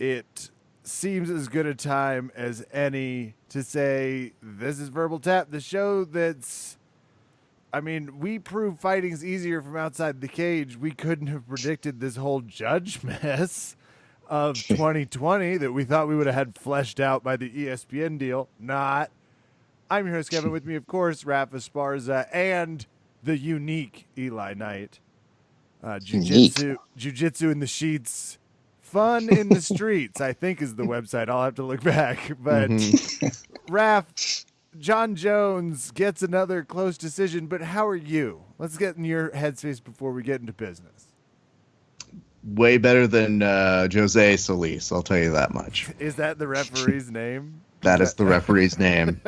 it seems as good a time as any to say this is Verbal Tap, the show that's, I mean, we prove fighting's easier from outside the cage. We couldn't have predicted this whole judge mess of 2020 that we thought we would have had fleshed out by the ESPN deal. Not. I'm your host, Kevin. With me, of course, Rafa Esparza and the unique Eli Knight. Jiu-jitsu in the sheets. Fun in the streets, I think is the website. I'll have to look back. But Raph, Jon Jones gets another close decision, but how are you? Let's get in your headspace before we get into business. Way better than Jose Solis, I'll tell you that much. Is that the referee's name? That is the referee's name.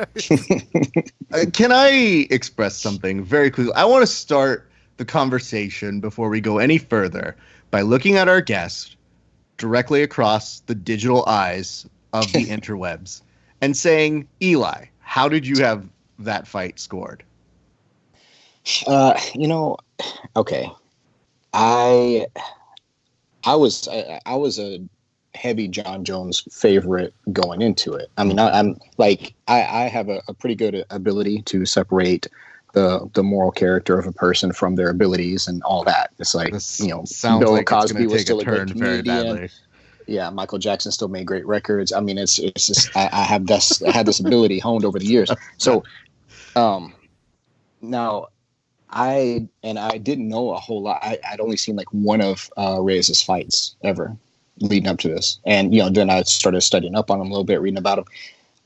Can I express something very quickly? I want to start the conversation before we go any further by looking at our guest directly across the digital eyes of the interwebs and saying, Eli, how did you have that fight scored? Okay. I was a heavy Jon Jones favorite going into it. I mean, I have a pretty good ability to separate the moral character of a person from their abilities and all that. It's like, Bill like Cosby was still a turn great very comedian. badly. Yeah, Michael Jackson still made great records. I mean, it's just I had this ability honed over the years. So, now I didn't know a whole lot. I'd only seen like one of Reyes' fights ever leading up to this, and then I started studying up on him a little bit, reading about him.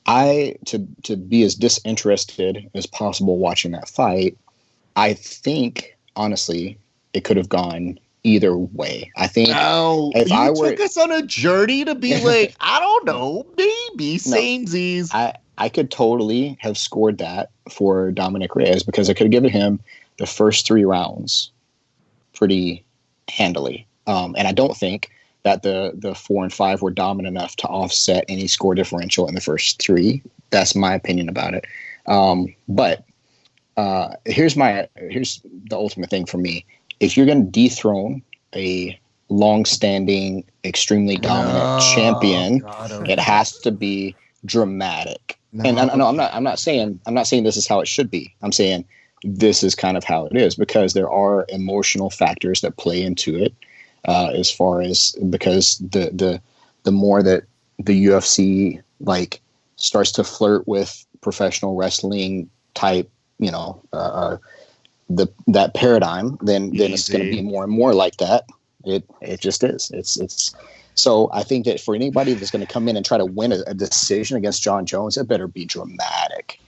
To be as disinterested as possible watching that fight, I think honestly it could have gone either way. I think took us on a journey to be like, I don't know, maybe samesies. I could totally have scored that for Dominic Reyes because I could have given him the first 3 rounds pretty handily. And I don't think that the 4 and 5 were dominant enough to offset any score differential in the first 3. That's my opinion about it. But here's the ultimate thing for me. If you're going to dethrone a long-standing, extremely dominant champion, it has to be dramatic. No. And I'm not saying this is how it should be. I'm saying this is kind of how it is because there are emotional factors that play into it. As far as because the more that the UFC like starts to flirt with professional wrestling type, that paradigm, then it's going to be more and more like that. It just is. It's so I think that for anybody that's going to come in and try to win a decision against Jon Jones, it better be dramatic.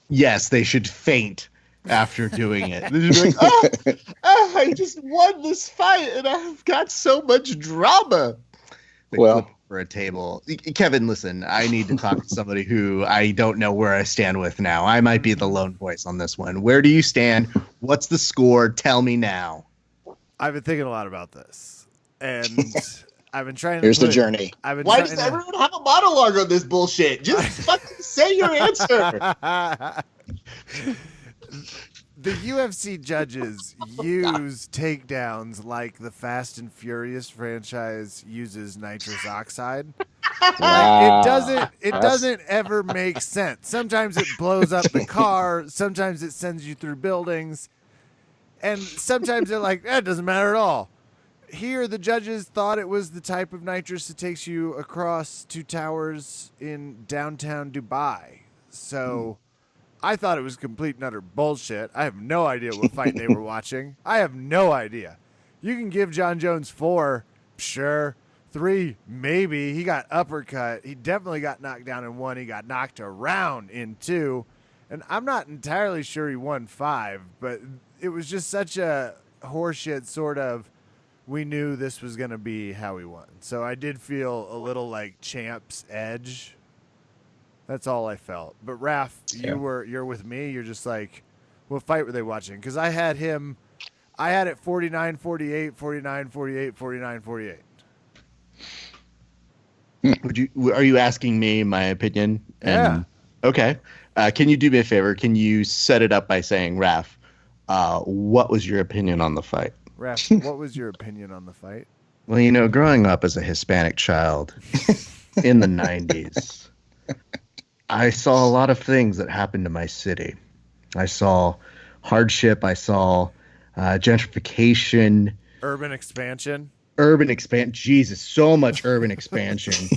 Yes, they should faint after doing it. They're just like, I just won this fight and I've got so much drama. Flip for a table. Kevin, listen, I need to talk to somebody who I don't know where I stand with now. I might be the lone voice on this one. Where do you stand? What's the score? Tell me now. I've been thinking a lot about this, and I've been trying to. Here's the journey. Why does everyone have a monologue on this bullshit? Just fucking say your answer. The UFC judges use takedowns like the Fast and Furious franchise uses nitrous oxide. It doesn't ever make sense. Sometimes it blows up the car. Sometimes it sends you through buildings. And sometimes they're like, it doesn't matter at all. Here, the judges thought it was the type of nitrous that takes you across 2 towers in downtown Dubai. So I thought it was complete and utter bullshit. I have no idea what fight they were watching. I have no idea. You can give Jon Jones 4, sure. 3, maybe. He got uppercut. He definitely got knocked down in 1. He got knocked around in 2. And I'm not entirely sure he won 5, but it was just such a horseshit sort of, we knew this was going to be how he won. So I did feel a little like champ's edge. That's all I felt. But Raph, you're with me. You're just like, what fight were they watching? Because I had it 49-48, 49-48, 49-48. Are you asking me my opinion? Yeah. Okay. Can you do me a favor? Can you set it up by saying, Raph, what was your opinion on the fight? Raph, what was your opinion on the fight? Well, you know, growing up as a Hispanic child in the 90s, I saw a lot of things that happened to my city. I saw hardship. I saw gentrification. Urban expansion. Jesus, so much urban expansion.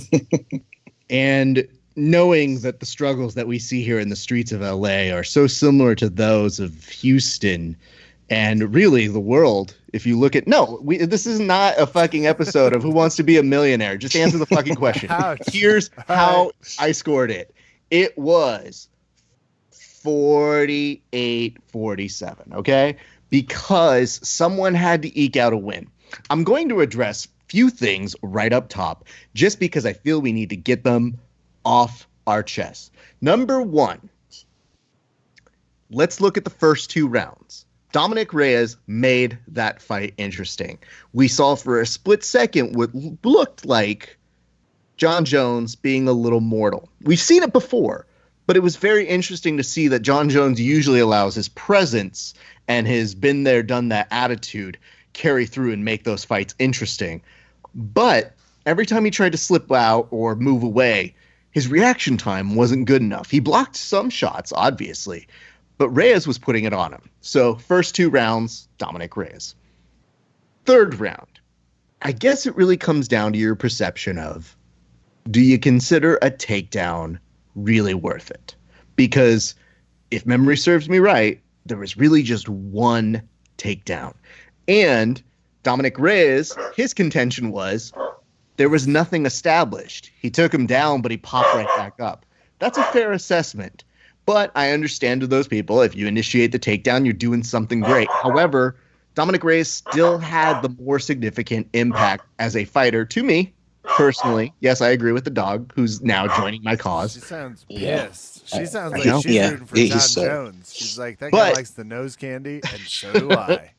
And knowing that the struggles that we see here in the streets of LA are so similar to those of Houston and really the world. If you look at this is not a fucking episode of Who Wants to Be a Millionaire. Just answer the fucking question. Ouch. Here's how I scored it. It was 48-47, okay? Because someone had to eke out a win. I'm going to address few things right up top just because I feel we need to get them off our chest. Number one, let's look at the first 2 rounds. Dominic Reyes made that fight interesting. We saw for a split second what looked like Jon Jones being a little mortal. We've seen it before, but it was very interesting to see that Jon Jones usually allows his presence and his been there, done that attitude carry through and make those fights interesting. But every time he tried to slip out or move away, his reaction time wasn't good enough. He blocked some shots, obviously, but Reyes was putting it on him. So first 2 rounds, Dominic Reyes. Third round, I guess it really comes down to your perception of, do you consider a takedown really worth it? Because if memory serves me right, there was really just one takedown. And Dominic Reyes, his contention was there was nothing established. He took him down, but he popped right back up. That's a fair assessment. But I understand to those people, if you initiate the takedown, you're doing something great. However, Dominic Reyes still had the more significant impact as a fighter to me, personally. Yes, I agree with the dog, who's now joining my cause. She somes pissed. She sounds like know. she's rooting for Jon Jones. She's like, that guy likes the nose candy, and so do I.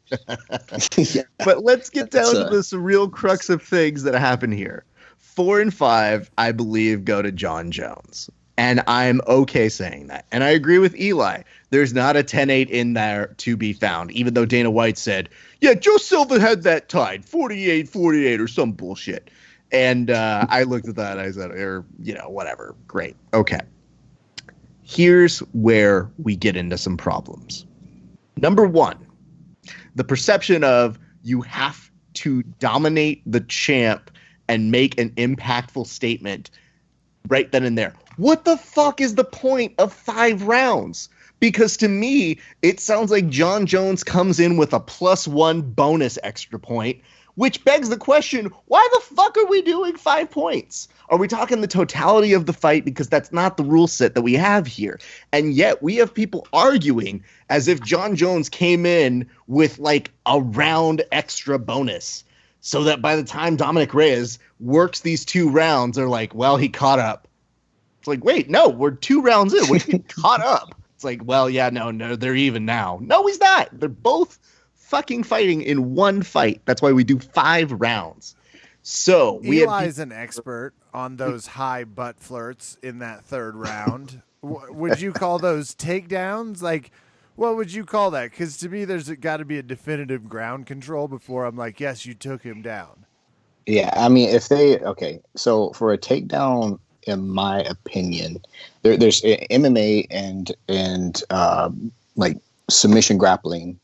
But let's get down to this real crux of things that happen here. 4 and 5, I believe, go to Jon Jones. And I'm okay saying that. And I agree with Eli. There's not a 10-8 in there to be found, even though Dana White said, yeah, Joe Silva had that tied, 48-48 or some bullshit. And I looked at that and I said, whatever. Great. Okay. Here's where we get into some problems. Number one, the perception of you have to dominate the champ and make an impactful statement right then and there. What the fuck is the point of 5 rounds? Because to me, it sounds like Jon Jones comes in with a +1 bonus extra point, which begs the question, why the fuck are we doing 5 points? Are we talking the totality of the fight? Because that's not the rule set that we have here. And yet we have people arguing as if Jon Jones came in with like a round extra bonus, so that by the time Dominic Reyes works these 2 rounds, they're like, well, he caught up. It's like, wait, no, we're 2 rounds in. What do you mean caught up? It's like, well, yeah, no, they're even now. No, he's not. They're both fucking fighting in one fight. That's why we do 5 rounds. So Eli's an expert on those high butt flirts in that 3rd round. Would you call those takedowns? Like, what would you call that? Because to me, there's got to be a definitive ground control before I'm like, yes, you took him down. Yeah, I mean, so for a takedown, in my opinion, there's MMA and like submission grappling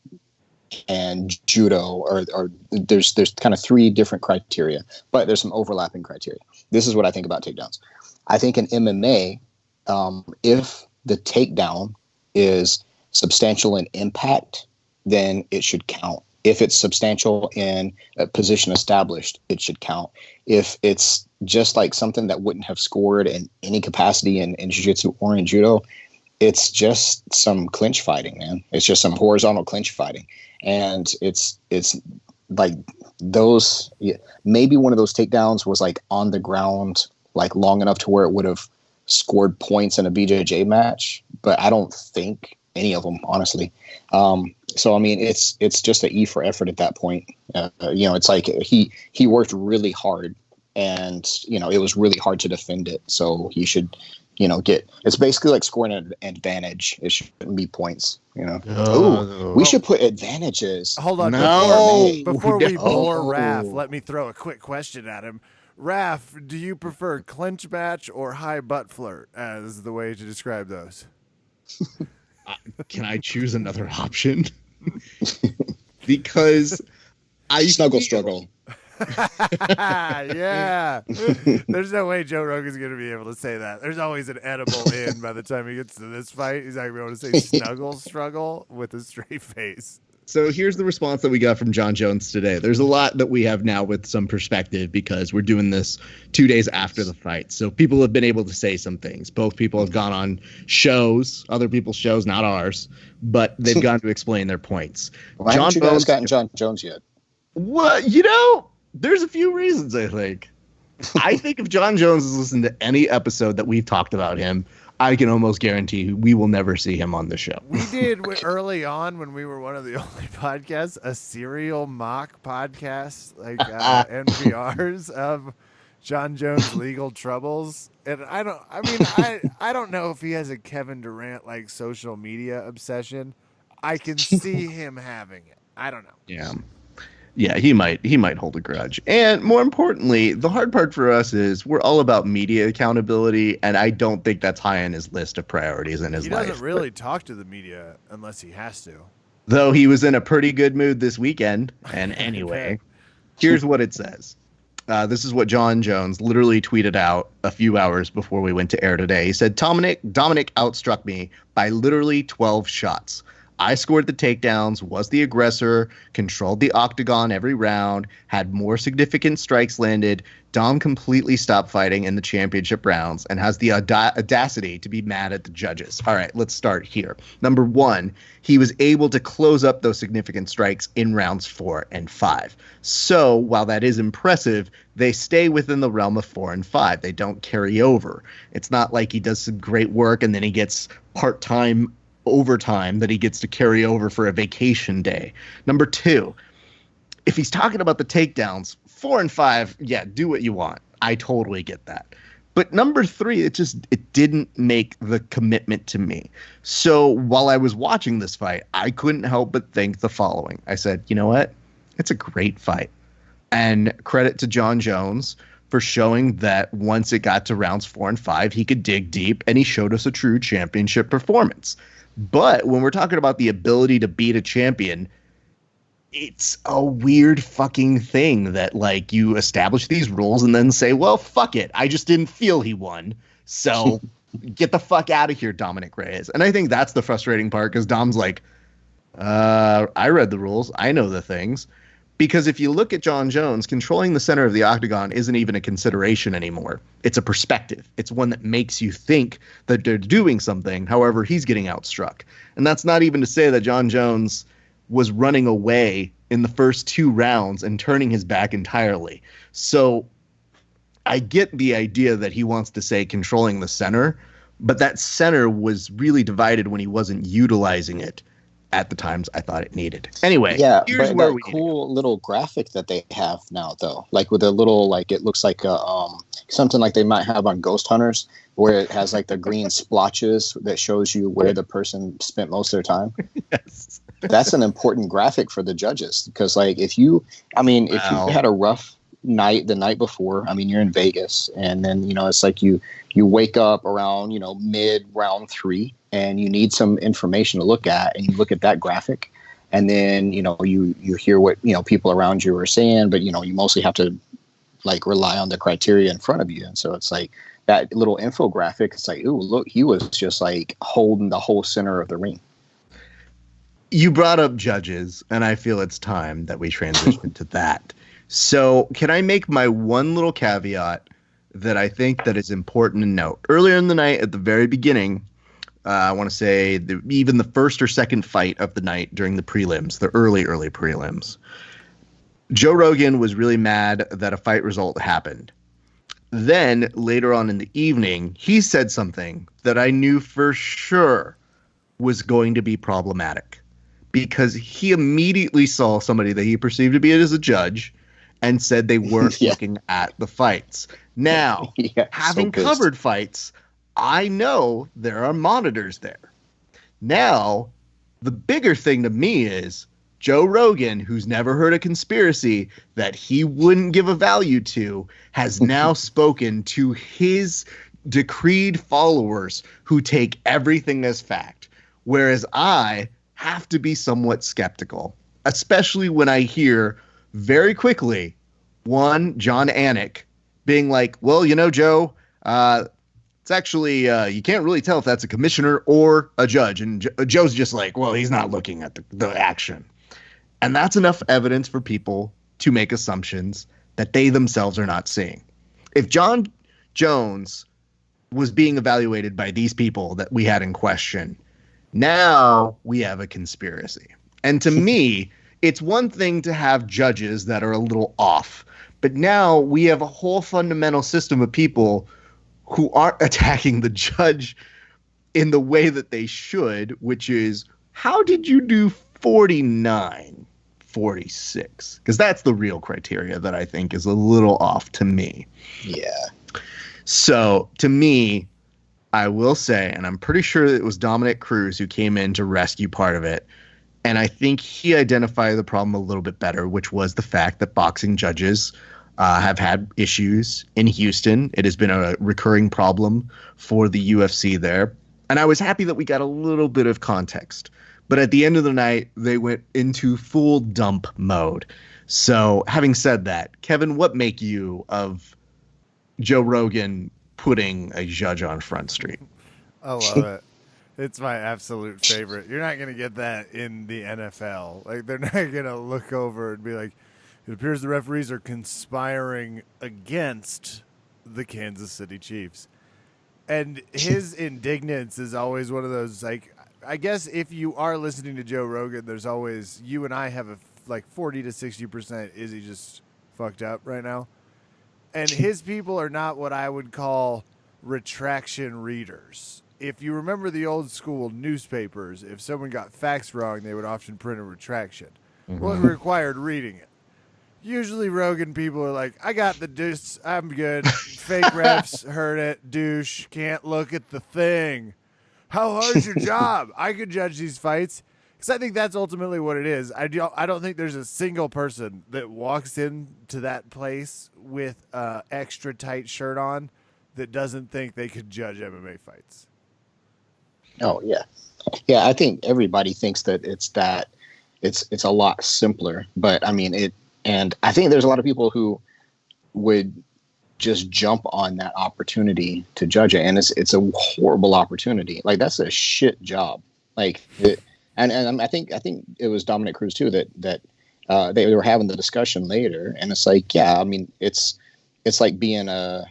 and judo, or there's kind of 3 different criteria, but there's some overlapping criteria. This is what I think about takedowns. I think in MMA, if the takedown is substantial in impact, then it should count. If it's substantial in a position established, it should count. If it's just like something that wouldn't have scored in any capacity in jiu-jitsu or in judo, it's just some clinch fighting, man. It's just some horizontal clinch fighting. And it's like those, maybe one of those takedowns was like on the ground, like long enough to where it would have scored points in a BJJ match, but I don't think any of them, honestly. So I mean, it's just an E for effort at that point. It's like he worked really hard, and it was really hard to defend it. So he should get. It's basically like scoring an advantage. It shouldn't be points. We should put advantages. Hold on, No. before we bore Oh. Raph, let me throw a quick question at him. Raph, do you prefer clinch match or high butt flirt as the way to describe those? Can I choose another option? Because Snuggle struggle. Yeah. There's no way Joe Rogan's going to be able to say that. There's always an edible in by the time he gets to this fight. He's not going to be able to say snuggle struggle with a straight face. So here's the response that we got from Jon Jones today. There's a lot that we have now with some perspective because we're doing this 2 days after the fight. So people have been able to say some things. Both people have gone on shows, other people's shows, not ours, but they've gone to explain their points. Why haven't you guys gotten Jon Jones yet? What? There's a few reasons, I think. I think if Jon Jones has listened to any episode that we've talked about him, I can almost guarantee we will never see him on the show. We did early on when we were one of the only podcasts, a serial mock podcast, like NPR's of Jon Jones' legal troubles. And I don't know if he has a Kevin Durant like social media obsession. I can see him having it. I don't know. Yeah, he might hold a grudge. And more importantly, the hard part for us is we're all about media accountability, and I don't think that's high on his list of priorities in his life. He doesn't really talk to the media unless he has to. Though he was in a pretty good mood this weekend. And anyway, here's what it says. This is what Jon Jones literally tweeted out a few hours before we went to air today. He said, Dominic outstruck me by literally 12 shots. I scored the takedowns, was the aggressor, controlled the octagon every round, had more significant strikes landed. Dom completely stopped fighting in the championship rounds and has the audacity to be mad at the judges. All right, let's start here. Number one, he was able to close up those significant strikes in rounds 4 and 5. So while that is impressive, they stay within the realm of 4 and 5. They don't carry over. It's not like he does some great work and then he gets part-time overtime that he gets to carry over for a vacation day. Number two, if he's talking about the takedowns, 4 and 5, yeah, do what you want. I totally get that. But number 3, it didn't make the commitment to me. So while I was watching this fight, I couldn't help but think the following. I said, you know what? It's a great fight. And credit to Jon Jones for showing that once it got to rounds 4 and 5, he could dig deep, and he showed us a true championship performance. But when we're talking about the ability to beat a champion, it's a weird fucking thing that, like, you establish these rules and then say, well, fuck it. I just didn't feel he won. So get the fuck out of here, Dominic Reyes. And I think that's the frustrating part because Dom's like, I read the rules. I know the things. Because if you look at Jon Jones, controlling the center of the octagon isn't even a consideration anymore. It's a perspective. It's one that makes you think that they're doing something. However, he's getting outstruck. And that's not even to say that Jon Jones was running away in the first 2 rounds and turning his back entirely. So I get the idea that he wants to say controlling the center, but that center was really divided when he wasn't utilizing it at the times I thought it needed. Anyway, yeah, here's but where that cool little graphic that they have now, though, like with a little, like it looks like a something like they might have on Ghost Hunters, where it has like the green splotches that shows you where the person spent most of their time. Yes. That's an important graphic for the judges because, like, if you had a rough night the night before, you're in Vegas, and then it's like you wake up around mid round 3. And you need some information to look at, and you look at that graphic, and then you hear what people around you are saying, but you mostly have to like rely on the criteria in front of you. And so it's like that little infographic. It's like, ooh, look, he was just like holding the whole center of the ring. You brought up judges, and I feel it's time that we transition to that. So can I make my one little caveat that I think that is important to note? Earlier in the night, at the very beginning, I want to say even the first or second fight of the night during the prelims, the early prelims, Joe Rogan was really mad that a fight result happened. Then later on in the evening, he said something that I knew for sure was going to be problematic because he immediately saw somebody that he perceived to be as a judge and said they weren't looking at the fights. Now, having covered fights, I know there are monitors there. Now, the bigger thing to me is Joe Rogan, who's never heard a conspiracy that he wouldn't give a value to, has now spoken to his decreed followers who take everything as fact. Whereas I have to be somewhat skeptical, especially when I hear very quickly one John Anik being like, well, Joe, it's actually, you can't really tell if that's a commissioner or a judge. And Joe's just like, well, he's not looking at the action. And that's enough evidence for people to make assumptions that they themselves are not seeing. If Jon Jones was being evaluated by these people that we had in question, now we have a conspiracy. And to me, it's one thing to have judges that are a little off, but now we have a whole fundamental system of people who aren't attacking the judge in the way that they should, which is, how did you do 49, 46? Because that's the real criteria that I think is a little off to me. Yeah. So to me, I will say, and I'm pretty sure it was Dominic Cruz who came in to rescue part of it, and I think he identified the problem a little bit better, which was the fact that boxing judges have had issues in Houston. It has been a recurring problem for the UFC there. And I was happy that we got a little bit of context. But at the end of the night, they went into full dump mode. So having said that, Kevin, what make you of Joe Rogan putting a judge on Front Street? I love it. It's my absolute favorite. You're not going to get that in the NFL. Like, they're not going to look over and be like, it appears the referees are conspiring against the Kansas City Chiefs. And his indignance is always one of those, like, I guess if you are listening to Joe Rogan, there's always, you and I have a 40 to 60%, is he just fucked up right now? And his people are not what I would call retraction readers. If you remember the old school newspapers, if someone got facts wrong, they would often print a retraction. Mm-hmm. Well, it required reading it. Usually Rogan people are like, I got the deuce, I'm good. Fake refs, heard it, douche, can't look at the thing. How hard's your job? I could judge these fights. Because I think that's ultimately what it is. I don't think there's a single person that walks into that place with an extra tight shirt on that doesn't think they could judge MMA fights. Oh, yeah. Yeah, I think everybody thinks that it's a lot simpler. But, I mean, and I think there's a lot of people who would just jump on that opportunity to judge it. And it's a horrible opportunity. Like, that's a shit job. Like, and I think it was Dominic Cruz too that they were having the discussion later, and it's like, yeah, I mean, it's like being a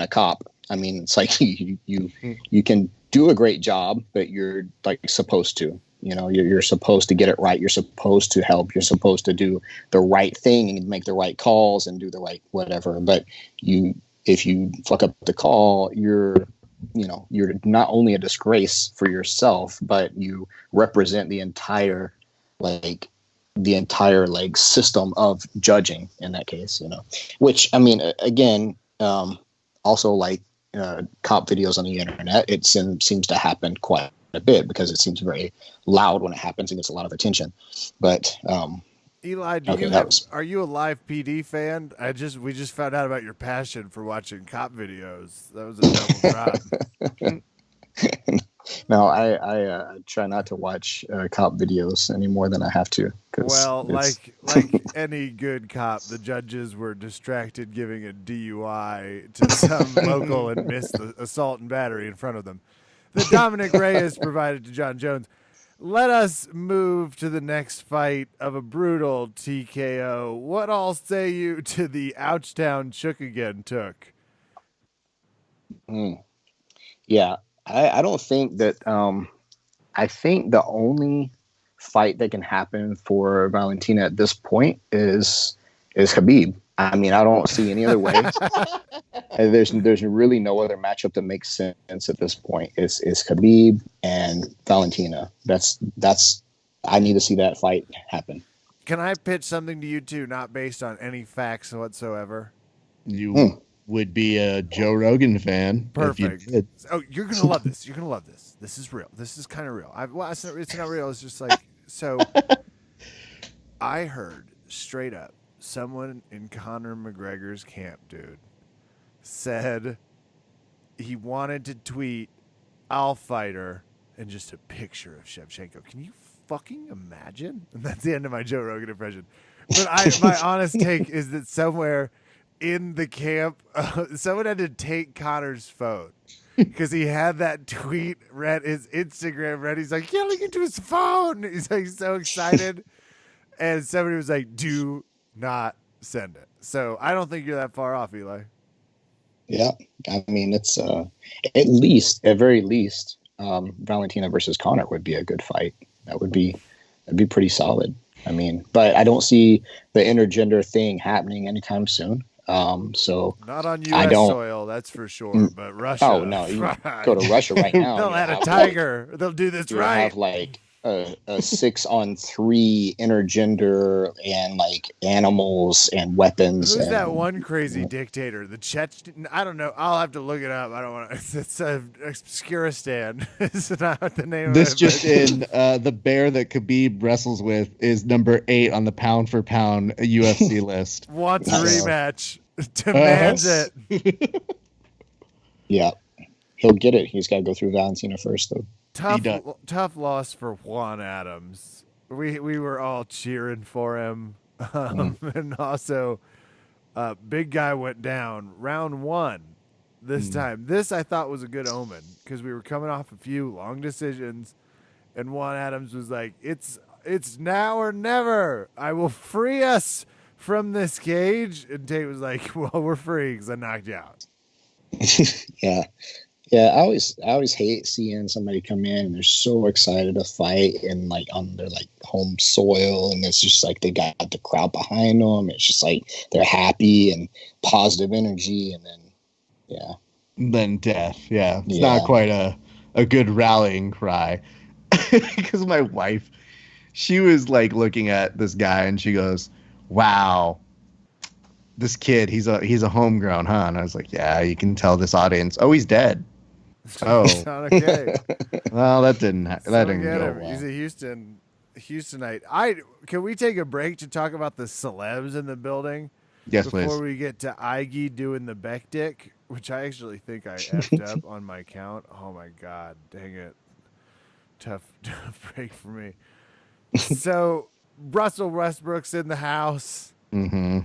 cop. I mean, it's like you can do a great job, but you're like supposed to. You're supposed to get it right. You're supposed to help. You're supposed to do the right thing and make the right calls and do the right whatever. But if you fuck up the call, you're not only a disgrace for yourself, but you represent the entire system of judging in that case, which, I mean, again, also like cop videos on the internet, it seems to happen quite a bit because it seems very loud when it happens and gets a lot of attention. But Eli, are you a live PD fan? We just found out about your passion for watching cop videos. That was a double drop. No, I try not to watch cop videos any more than I have to. Well, like any good cop, the judges were distracted giving a DUI to some local and missed the assault and battery in front of them. The Dominic Reyes provided to Jon Jones. Let us move to the next fight of a brutal TKO. What all say you to the Ouchtown Chook again took? Yeah, I don't think that. I think the only fight that can happen for Valentina at this point is Khabib. I mean, I don't see any other way. There's really no other matchup that makes sense at this point. It's Khabib and Valentina. That's I need to see that fight happen. Can I pitch something to you two, not based on any facts whatsoever? would be a Joe Rogan fan. Perfect. If you did. Oh, you're gonna love this. You're gonna love this. This is real. This is kind of real. Well, it's not real. It's just like so. I heard straight up someone in Conor McGregor's camp, dude, said he wanted to tweet "I'll fight her" and just a picture of Shevchenko. Can you fucking imagine? And that's the end of my Joe Rogan impression. But my honest take is that somewhere in the camp, someone had to take Conor's phone because he had that tweet read, his Instagram read. He's like yelling into his phone. He's like so excited. And somebody was like, do not send it. So I don't think you're that far off, Eli. Yeah. I mean, it's at very least, Valentina versus Conor would be a good fight. That'd be pretty solid. I mean, but I don't see the intergender thing happening anytime soon. So not on U.S. soil, that's for sure. But Russia. Oh no, you go to Russia right now. They'll add a tiger. They'll do this right. Have like a 6-on-3 intergender and like animals and weapons. Who's that one crazy dictator? The Chechen? I don't know. I'll have to look it up. I don't want to. It's Obscuristan. It's not the name this of it. Just in, the bear that Khabib wrestles with is number 8 on the pound for pound UFC list. Wants a rematch. Demands it. Yeah. He'll get it. He's got to go through Valentina first, though. Tough loss for Juan Adams. We were all cheering for him. And also, big guy went down round 1 this time. This I thought was a good omen because we were coming off a few long decisions, and Juan Adams was like, "It's now or never. I will free us from this cage." And Tate was like, "Well, we're free because I knocked you out." Yeah. Yeah, I always hate seeing somebody come in and they're so excited to fight and like on their like home soil, and it's just like they got the crowd behind them. It's just like they're happy and positive energy, and then death. Yeah, it's not quite a good rallying cry. Because my wife, she was like looking at this guy and she goes, "Wow, this kid, he's a homegrown, huh?" And I was like, "Yeah, you can tell this audience. Oh, he's dead. Oh, not okay." Well, that didn't go well. He's a Houstonite. Can we take a break to talk about the celebs in the building? Yes, before please. we get to Iggy doing the Beck dick, which I actually think I effed up on my count. Oh my god, dang it! Tough break for me. So Russell Westbrook's in the house. Mm-hmm.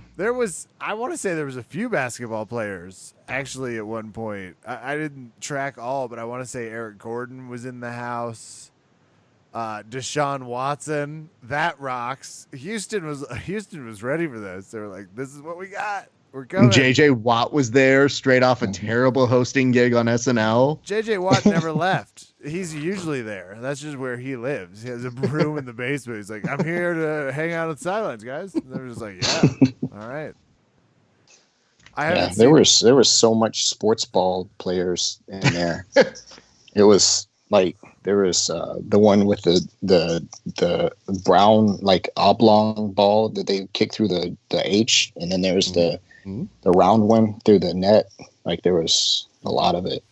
I want to say there was a few basketball players actually at one point. I didn't track all, but I want to say Eric Gordon was in the house. Deshaun Watson, that rocks. Houston was ready for this. They were like, "This is what we got. We're coming." JJ Watt was there, straight off a terrible hosting gig on SNL. JJ Watt never left. He's usually there. That's just where he lives. He has a room in the basement. He's like, "I'm here to hang out in silence, guys." And they're just like, "Yeah, all right." There was so much sports ball players in there. It was like there was the one with the brown like oblong ball that they kick through the H, and then there's the round one through the net. Like there was a lot of it.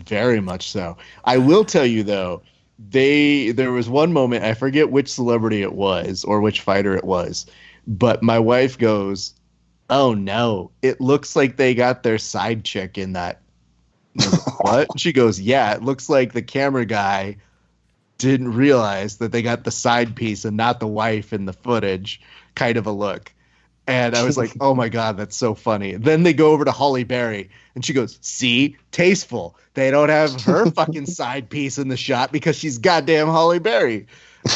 Very much so. I will tell you though, there was one moment, I forget which celebrity it was or which fighter it was, but my wife goes, "Oh no, it looks like they got their side chick in that." What? She goes, "Yeah, it looks like the camera guy didn't realize that they got the side piece and not the wife in the footage," kind of a look. And I was like, "Oh my God, that's so funny." Then they go over to Holly Berry and she goes, "See, tasteful. They don't have her fucking side piece in the shot because she's goddamn Holly Berry."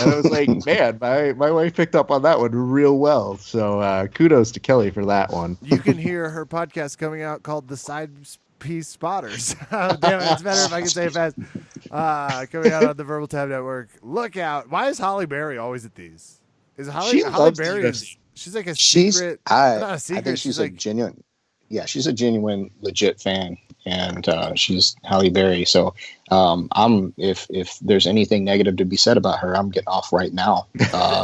And I was like, man, my wife picked up on that one real well. So kudos to Kelly for that one. You can hear her podcast coming out called The Side Piece Spotters. Oh, damn it, it's better if I can say it fast. Coming out on the Verbal Tab Network. Look out. Why is Holly Berry always at these? Is Holly Berry she's like a secret. Not a secret. I think she's a genuine. Yeah, she's a genuine, legit fan, and she's Halle Berry. So I'm if there's anything negative to be said about her, I'm getting off right now.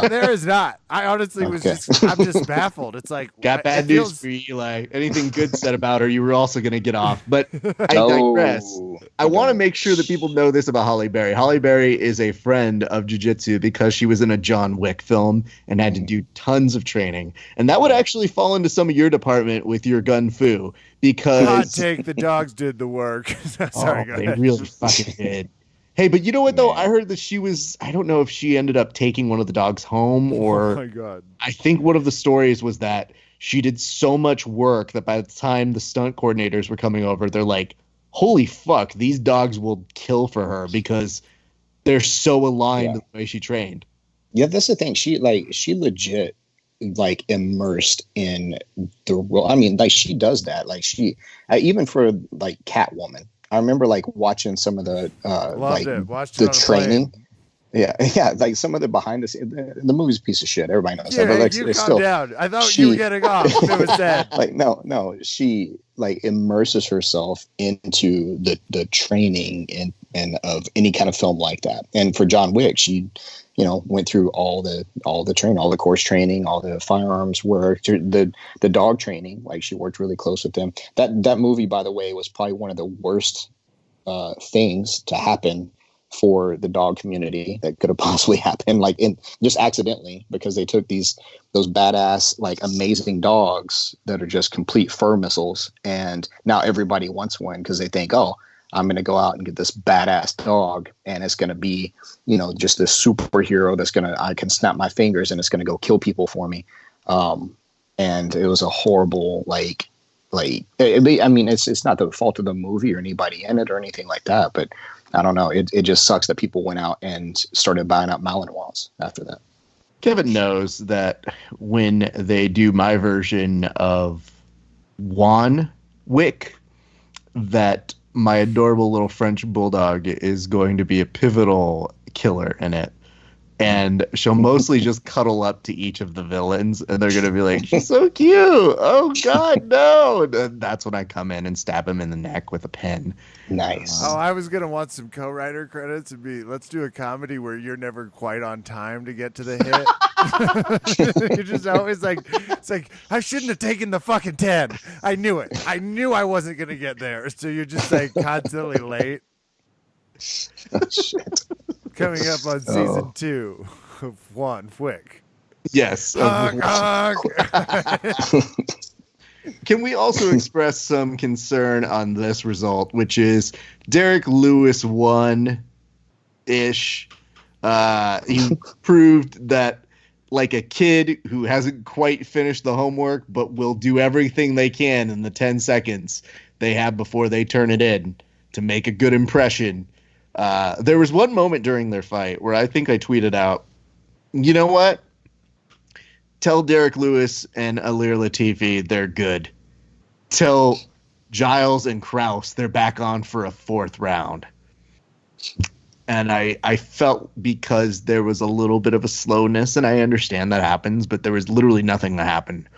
There is not. I honestly I'm just baffled. It's like, got bad news for you, Eli. Anything good said about her, you were also going to get off. But I digress. I want to make sure that people know this about Halle Berry. Halle Berry is a friend of jiu-jitsu because she was in a John Wick film and had to do tons of training. And that would actually fall into some of your department with your gun fu, because hot take, the dogs did the work. Sorry, they really fucking did. Hey, but you know what, though? I heard that she was, I don't know if she ended up taking one of the dogs home or... Oh, my God. I think one of the stories was that she did so much work that by the time the stunt coordinators were coming over, they're like, holy fuck, these dogs will kill for her because they're so aligned with the way she trained. Yeah, that's the thing. She legit like immersed in the role. I mean, like she does that. Like she, even for like Catwoman, I remember like watching some of the the training. Yeah, like some of the behind the scenes. The movie's a piece of shit. Everybody knows that. But like, you calm down. I thought you were getting off. It was sad. Like no. She like immerses herself into the training and of any kind of film like that. And for John Wick, she, went through all the training, all the course training, all the firearms work, the dog training. Like she worked really close with them. That movie, by the way, was probably one of the worst things to happen for the dog community that could have possibly happened, like just accidentally, because they took those badass, like amazing dogs that are just complete fur missiles. And now everybody wants one because they think, oh, I'm going to go out and get this badass dog. And it's going to be, just this superhero I can snap my fingers and it's going to go kill people for me. And it was a horrible, I mean, it's not the fault of the movie or anybody in it or anything like that, but I don't know. It just sucks that people went out and started buying up Malinois after that. Kevin knows that when they do my version of Juan Wick, that my adorable little French bulldog is going to be a pivotal killer in it. And she'll mostly just cuddle up to each of the villains, and they're going to be like, she's so cute. Oh, God, no. And that's when I come in and stab him in the neck with a pen. Nice. Oh, I was going to want some co-writer credits and let's do a comedy where you're never quite on time to get to the hit. You're just always like, it's like, I shouldn't have taken the fucking 10. I knew it. I knew I wasn't going to get there. So you're just like constantly late. Oh, shit. Coming up on season 2 of Juan Wick. Yes. Can we also express some concern on this result, which is Derek Lewis won-ish. He proved that, like a kid who hasn't quite finished the homework but will do everything they can in the 10 seconds they have before they turn it in to make a good impression. There was one moment during their fight where I think I tweeted out, you know what? Tell Derek Lewis and Alir Latifi they're good. Tell Giles and Krause they're back on for a 4th round. And I felt, because there was a little bit of a slowness, and I understand that happens, but there was literally nothing that happened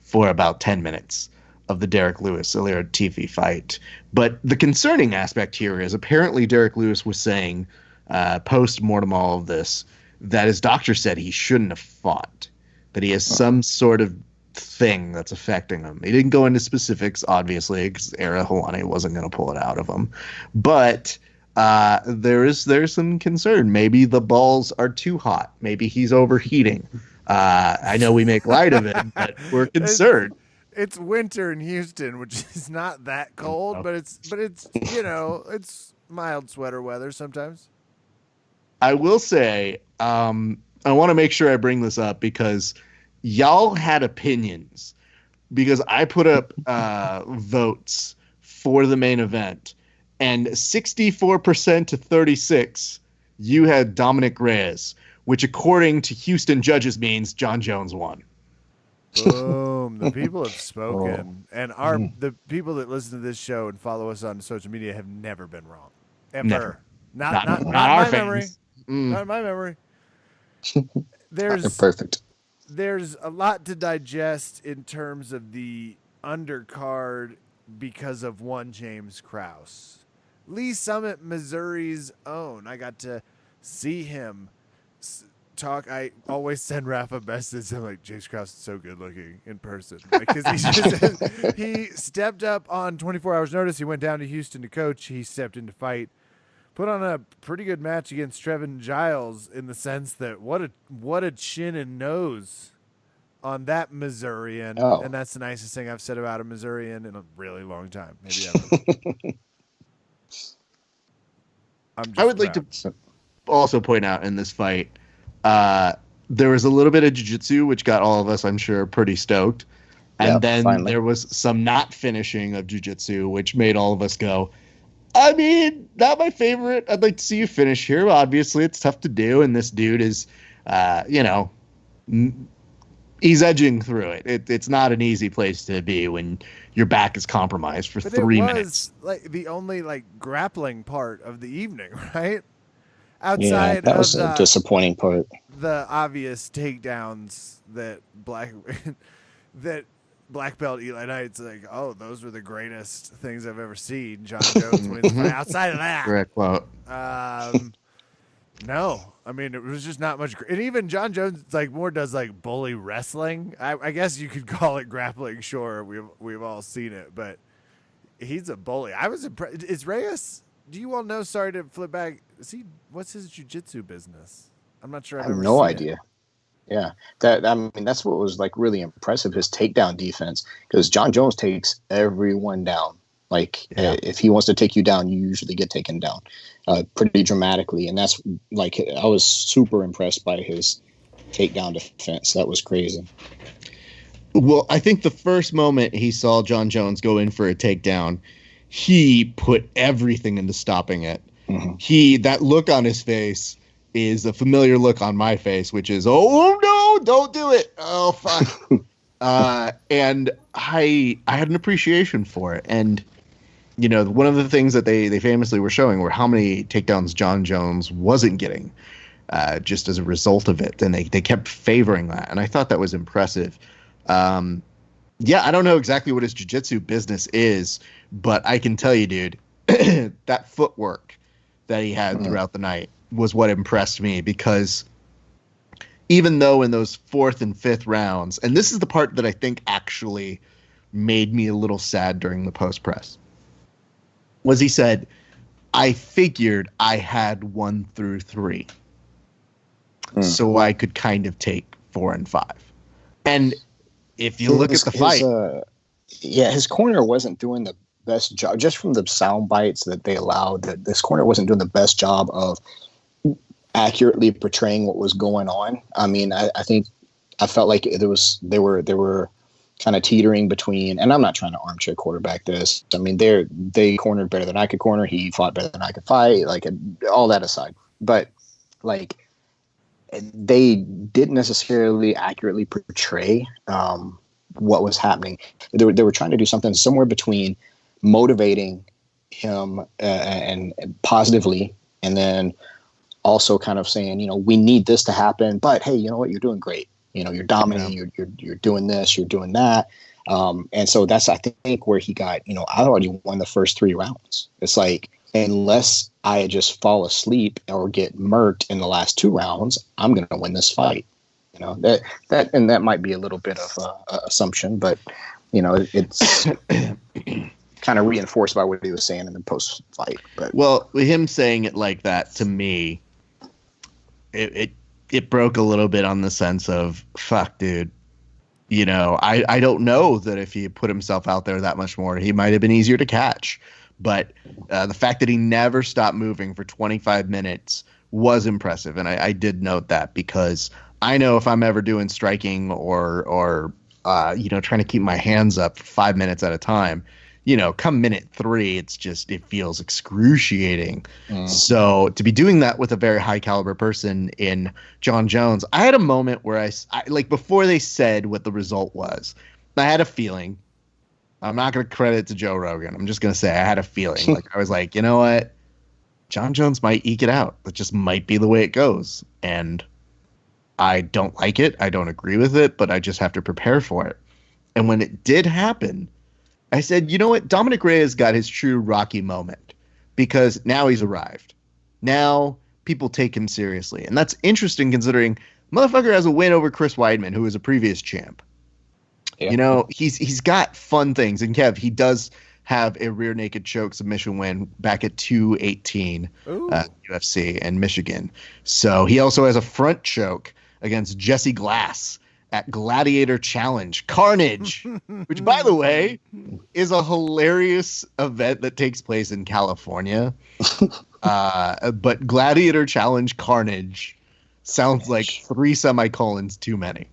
for about 10 minutes of the Derek Lewis-Alir Latifi fight. But the concerning aspect here is apparently Derek Lewis was saying, post-mortem all of this, that his doctor said he shouldn't have fought, that he has some sort of thing that's affecting him. He didn't go into specifics, obviously, because Ara Helwani wasn't going to pull it out of him. But there's some concern. Maybe the balls are too hot. Maybe he's overheating. I know we make light of it, but we're concerned. It's winter in Houston, which is not that cold, but it's it's mild sweater weather sometimes. I will say, I want to make sure I bring this up because y'all had opinions, because I put up votes for the main event, and 64% to 36, you had Dominic Reyes, which according to Houston judges means Jon Jones won. Boom. The people have spoken. And the people that listen to this show and follow us on social media have never been wrong. Ever. Never. Not our my fans. memory. Not in my memory. Perfect. There's a lot to digest in terms of the undercard because of one James Krause. Lee Summit, Missouri's own. I got to see him talk. I always send Rafa messages. I'm like, James Krause is so good looking in person because he stepped up on 24 hours notice. He went down to Houston to coach. He stepped in to fight. Put on a pretty good match against Trevin Giles in the sense that what a chin and nose on that Missourian. Oh. And that's the nicest thing I've said about a Missourian in a really long time. Maybe ever. I would like to also point out in this fight, there was a little bit of jiu-jitsu, which got all of us, I'm sure, pretty stoked. And then finally, there was some not finishing of jiu-jitsu, which made all of us go, I mean, not my favorite. I'd like to see you finish here. Obviously, it's tough to do, and this dude is, he's edging through it. It's not an easy place to be when your back is compromised for 3 minutes. Like the only grappling part of the evening, right? Outside that was a disappointing part. The obvious takedowns that black belt Eli Knight's like, oh, those were the greatest things I've ever seen. Jon Jones wins. But outside of that, correct quote. No, I mean it was just not much. And even Jon Jones more does bully wrestling. I guess you could call it grappling. Sure, we've all seen it, but he's a bully. I was impressed. Is Reyes? Do you all know? Sorry to flip back. What's his jiu-jitsu business? I'm not sure. I have no idea. Yeah, that's what was really impressive. His takedown defense, because Jon Jones takes everyone down. If he wants to take you down, you usually get taken down pretty dramatically. And that's I was super impressed by his takedown defense. That was crazy. Well, I think the first moment he saw Jon Jones go in for a takedown, he put everything into stopping it. Mm-hmm. That look on his face is a familiar look on my face, which is, oh no, don't do it. Oh, fuck. And I had an appreciation for it. And, one of the things that they famously were showing were how many takedowns Jon Jones wasn't getting just as a result of it. And they kept favoring that. And I thought that was impressive. I don't know exactly what his jiu-jitsu business is, but I can tell you, dude, that footwork that he had throughout the night was what impressed me, because even though in those fourth and fifth rounds, and this is the part that I think actually made me a little sad during the post press, was he said, I figured I had 1 through 3. So I could kind of take 4 and 5. And if you look at the fight, his corner wasn't doing the best job, just from the sound bites that they allowed, that this corner wasn't doing the best job of accurately portraying what was going on. I mean, I think I felt like they were kind of teetering between, and I'm not trying to armchair quarterback this. I mean, they cornered better than I could corner. He fought better than I could fight. All that aside, but they didn't necessarily accurately portray what was happening. They were trying to do something somewhere between motivating him and positively, and then also kind of saying, we need this to happen, but hey, you know what, you're doing great. You're dominating. You're doing this. You're doing that. And so that's, I think, where he got. I already won the first 3 rounds. It's unless I just fall asleep or get murked in the last 2 rounds, I'm going to win this fight. That might be a little bit of assumption, but it's kind of reinforced by what he was saying in the post fight. But him saying it like that, to me, it broke a little bit on the sense of, fuck, dude. I don't know that if he had put himself out there that much more, he might have been easier to catch. But the fact that he never stopped moving for 25 minutes was impressive. And I did note that, because I know if I'm ever doing striking or trying to keep my hands up for 5 minutes at a time, come minute 3, it feels excruciating. So to be doing that with a very high caliber person in Jon Jones, I had a moment where I before they said what the result was, I had a feeling. I'm not going to credit it to Joe Rogan. I'm just going to say I had a feeling. I was like, you know what? Jon Jones might eke it out. That just might be the way it goes. And I don't like it. I don't agree with it, but I just have to prepare for it. And when it did happen, I said, you know what? Dominic Reyes got his true Rocky moment because now he's arrived. Now people take him seriously. And that's interesting considering motherfucker has a win over Chris Weidman, who was a previous champ. Yeah. You know, he's got fun things. And Kev, he does have a rear naked choke submission win back at 218 UFC in Michigan. So he also has a front choke against Jesse Glass at Gladiator Challenge Carnage, which, by the way, is a hilarious event that takes place in California. But Gladiator Challenge Carnage sounds like 3 semicolons too many.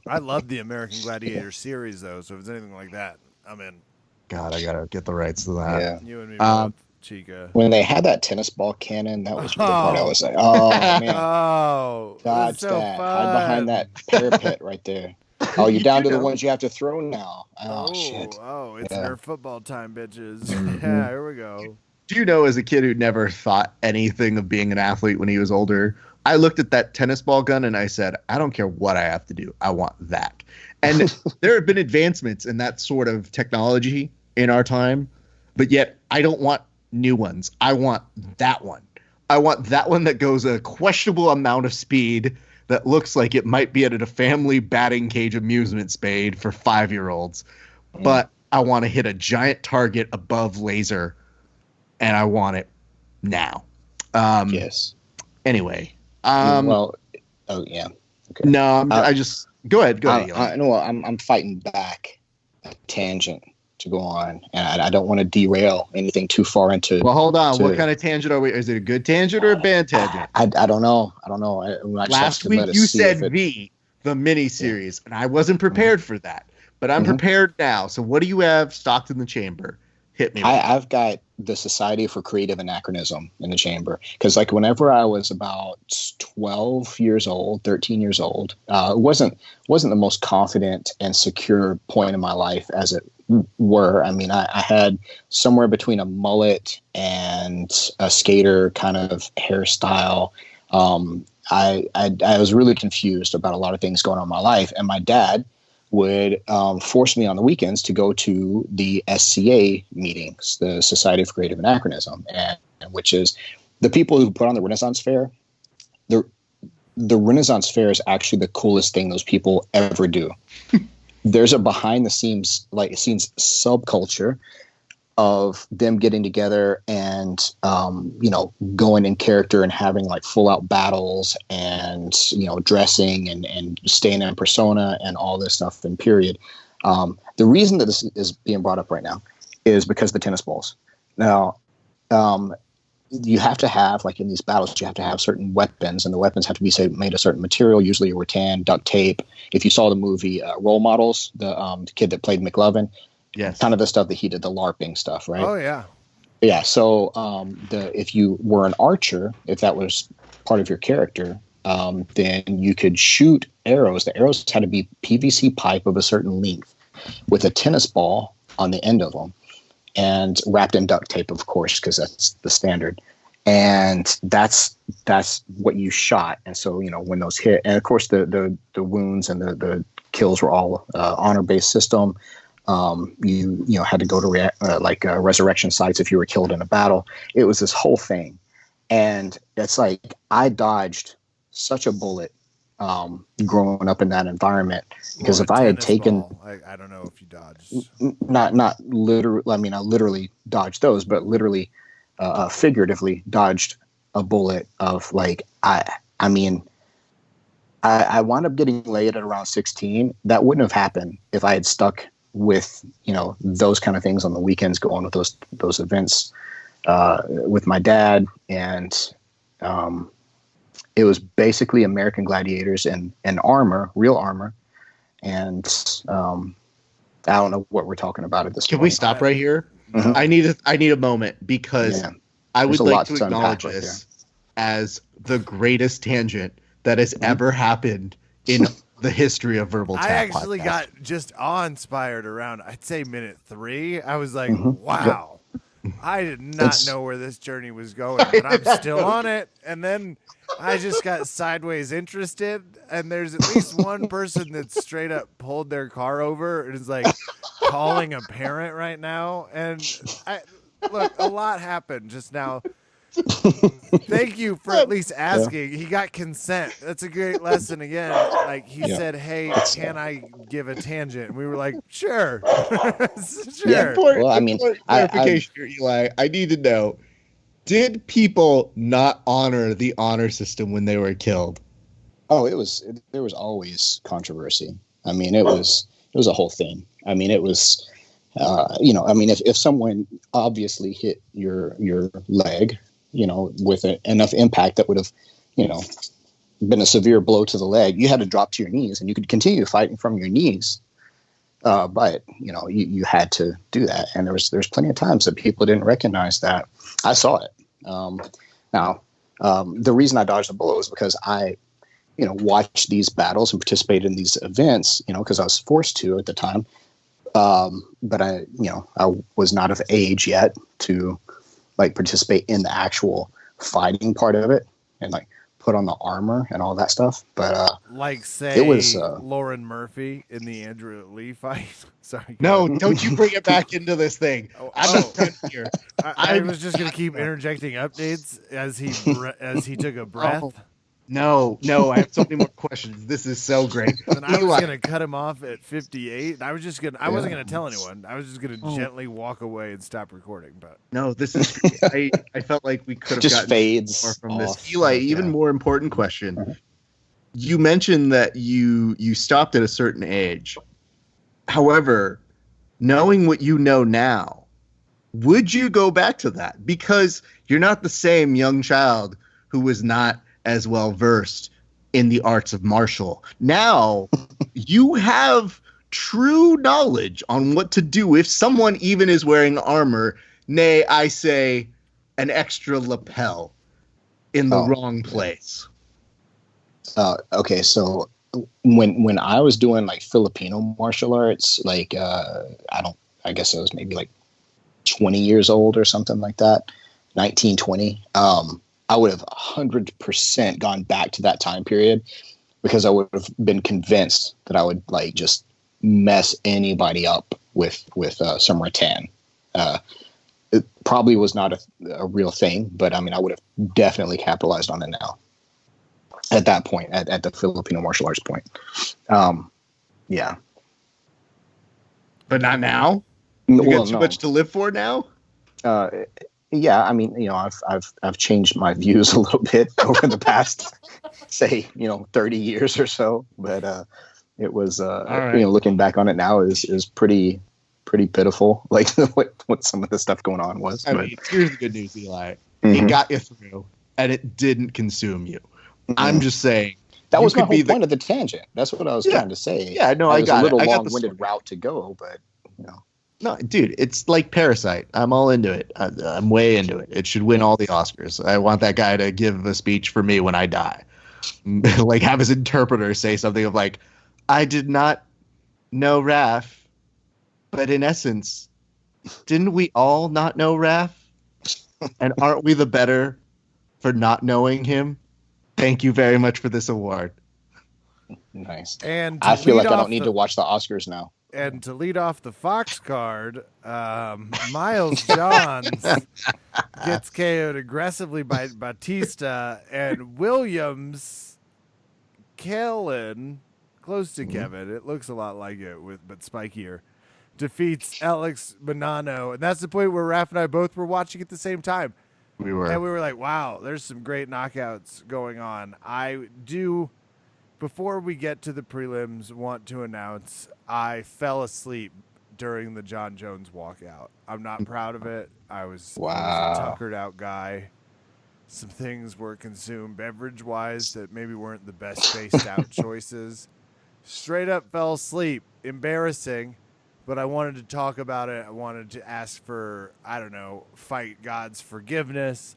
I love the American Gladiator series, though, so if it's anything like that, I'm in. God, I gotta get the rights to that. Yeah. You and me both, Chica. When they had that tennis ball cannon, that was the part I was like, oh, man. Oh, dodge so that. fun. Hide behind that parapet right there. Oh, you're down to the ones you have to throw now. Oh, shit. Oh, it's Nerf football time, bitches. Mm-hmm. Yeah, here we go. Do you know, as a kid who never thought anything of being an athlete when he was older, I looked at that tennis ball gun and I said, I don't care what I have to do. I want that. And there have been advancements in that sort of technology in our time, but yet I don't want new ones. I want that one. I want that one that goes a questionable amount of speed that looks like it might be at a family batting cage amusement spade for 5-year-olds. But I want to hit a giant target above laser, and I want it now. Yes. Anyway. Well, oh, yeah. Okay. No, I just... Go ahead. No, I'm fighting back a tangent to go on, and I don't want to derail anything too far into. Well, hold on. What kind of tangent are we? Is it a good tangent or a bad tangent? I don't know. Last week you said the mini series, and I wasn't prepared for that, but I'm prepared now. So what do you have stocked in the chamber? Hit me. I've got the Society for Creative Anachronism in the chamber because, like, whenever I was about 12 years old, 13 years old, it wasn't the most confident and secure point in my life as it were. I mean, I had somewhere between a mullet and a skater kind of hairstyle. I was really confused about a lot of things going on in my life, and my dad would force me on the weekends to go to the SCA meetings, the Society for Creative Anachronism, and which is the people who put on the Renaissance Fair. The Renaissance Fair is actually the coolest thing those people ever do. There's a behind the scenes subculture of them getting together and going in character and having like full out battles and dressing and staying in persona and all this stuff in period. The reason that this is being brought up right now is because of the tennis balls. Now, you have to have, like in these battles, you have to have certain weapons, and the weapons have to be made of certain material, usually rattan, duct tape. If you saw the movie Role Models, the kid that played McLovin, yes, kind of the stuff that he did, the LARPing stuff, right? Oh, yeah. Yeah, so if you were an archer, if that was part of your character, then you could shoot arrows. The arrows had to be PVC pipe of a certain length with a tennis ball on the end of them and wrapped in duct tape, of course, because that's the standard. And that's what you shot. And so, when those hit, and of course the wounds and the kills were all honor-based system. You had to go to resurrection sites if you were killed in a battle. It was this whole thing. And it's like I dodged such a bullet growing up in that environment, because if I had taken I don't know if you dodged, not literally, I mean I literally dodged those, but literally figuratively dodged a bullet of like I wound up getting laid at around 16. That wouldn't have happened if I had stuck with those kind of things on the weekends, going with those events with my dad. And it was basically American Gladiators and armor, real armor. And I don't know what we're talking about at this point. Can we stop right here? Mm-hmm. I need a moment, because I would like to acknowledge this as the greatest tangent that has ever happened in the history of VerbalTap. I actually podcast. got just awe-inspired around, I'd say, minute 3. I was like, wow. Yep. I did not know where this journey was going, but I'm still on it. And then I just got sideways interested, and there's at least one person that straight up pulled their car over and is like, calling a parent right now. And look, a lot happened just now. Thank you for at least asking. He got consent. That's a great lesson again. Like he said, "Hey, can I give a tangent?" And we were like, "Sure, sure." Yeah. Well, I mean, clarification here, Eli. I need to know: did people not honor the honor system when they were killed? Oh, there was always controversy. I mean, it was a whole thing. I mean, it was, I mean, if someone obviously hit your leg, with enough impact that would have, been a severe blow to the leg, you had to drop to your knees, and you could continue fighting from your knees. But you had to do that, and there's plenty of times that people didn't recognize that. I saw it. Now, the reason I dodged the bullet was because I watched these battles and participated in these events, because I was forced to at the time. But I was not of age yet to participate in the actual fighting part of it and put on the armor and all that stuff. But say it was Lauren Murphy in the Andrew Lee fight. Sorry. No, don't you bring it back into this thing. I'm not done here. I was just gonna keep interjecting updates as he took a breath. No, I have so many more questions. This is so great. And I was gonna cut him off at 58. I wasn't gonna tell anyone. I was just gonna gently walk away and stop recording. But no, this is. I felt like we could have just gotten fades more from off. this. Eli, even more important question. You mentioned that you stopped at a certain age. However, knowing what you know now, would you go back to that? Because you're not the same young child who was not as well versed in the arts of martial. Now you have true knowledge on what to do if someone even is wearing armor, nay, I say an extra lapel in the wrong place. Okay, so when I was doing Filipino martial arts, I guess I was maybe 20 years old or something like that, 19, 20. I would have 100% gone back to that time period because I would have been convinced that I would just mess anybody up with some rattan. It probably was not a real thing, but I mean, I would have definitely capitalized on it now. At that point, at the Filipino martial arts point, yeah. But not now. You got too much to live for now. Yeah, I mean, I've changed my views a little bit over the past, say, 30 years or so. But it was, right. Looking back on it now is pretty pitiful. What some of the stuff going on was. I mean, here's the good news, Eli. It got you through, and it didn't consume you. I'm just saying that was my whole point of the tangent. That's what I was trying to say. Yeah, no, I got it. It was a little long-winded route to go, but No, dude, it's like Parasite. I'm all into it. I'm way into it. It should win all the Oscars. I want that guy to give a speech for me when I die. Have his interpreter say something of I did not know Raph, but in essence, didn't we all not know Raph? And aren't we the better for not knowing him? Thank you very much for this award. Nice. And I feel like I don't need to watch the Oscars now. And to lead off the Fox card, Miles Johns gets KO'd aggressively by Batista, and Williams, Kellen, close to Kevin, it looks a lot like it, but spikier, defeats Alex Bonanno. And that's the point where Raph and I both were watching at the same time. We were. And we were like, wow, there's some great knockouts going on. I do... Before we get to the prelims, want to announce I fell asleep during the Jon Jones walkout. I'm not proud of it. I was a tuckered out guy. Some things were consumed beverage-wise that maybe weren't the best spaced out choices. Straight up fell asleep. Embarrassing, but I wanted to talk about it. I wanted to ask for, fight God's forgiveness.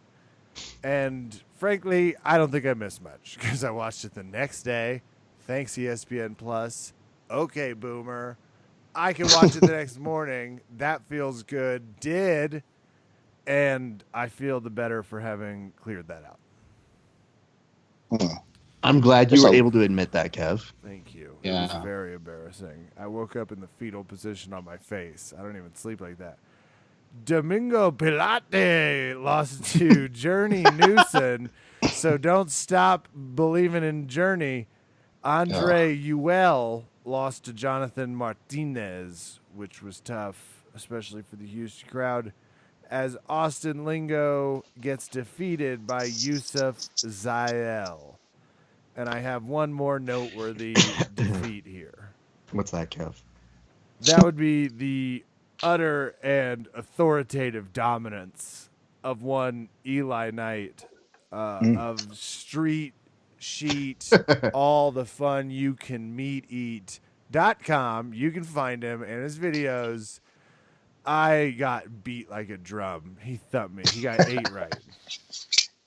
And frankly, I don't think I missed much because I watched it the next day. Thanks, ESPN Plus. Okay, Boomer. I can watch it the next morning. That feels good. And I feel the better for having cleared that out. I'm glad you were able to admit that, Kev. Thank you. Yeah. It was very embarrassing. I woke up in the fetal position on my face. I don't even sleep like that. Domingo Pilate lost to Journey Newson, so don't stop believing in Journey. Andre Ewell lost to Jonathan Martinez, which was tough, especially for the Houston crowd, as Austin Lingo gets defeated by Yusuf Zael. And I have one more noteworthy defeat here. What's that, Kev? That would be the utter and authoritative dominance of one Eli Knight of Street Sheet, all the fun you can eat.com. You can find him and his videos. I got beat like a drum. He thumped me. He got 8 right.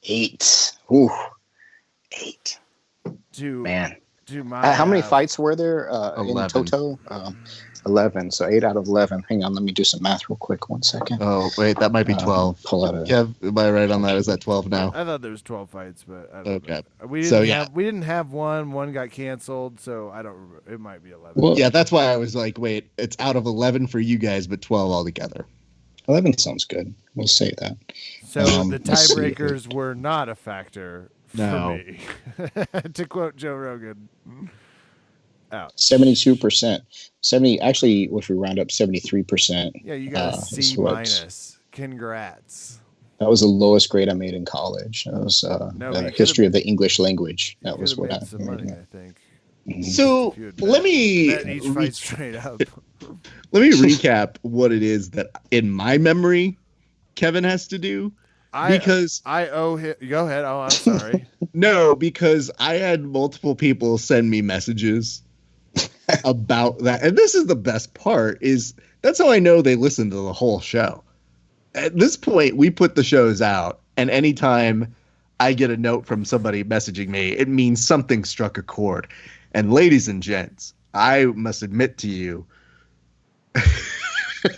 8. Ooh. 8. Man. How many fights were there in Toto? 11. So 8 out of 11. Hang on, let me do some math real quick. 1 second. Oh, wait, that might be 12. Pull out Kev, am I right on that? Is that 12 now? I thought there was 12 fights, but I don't okay. know. We didn't have one. One got canceled, so I don't remember. It might be 11. Well, yeah, that's why I was like, wait, it's out of 11 for you guys, but 12 altogether. 11 sounds good. We'll say that. So the tiebreakers were not a factor for me. To quote Joe Rogan. Out. 72%. 70, actually, if we round up 73%. Yeah, you got a C minus. Congrats. That was the lowest grade I made in college. That was history of the English language. That was what I made. Money, I think. So let me each fight straight up. Let me recap what it is that in my memory Kevin has to do. Because I owe him. Go ahead. Oh, I'm sorry. No, because I had multiple people send me messages about that. And this is the best part, is that's how I know they listen to the whole show. At this point, we put the shows out, and anytime I get a note from somebody messaging me, it means something struck a chord. And ladies and gents, I must admit to you,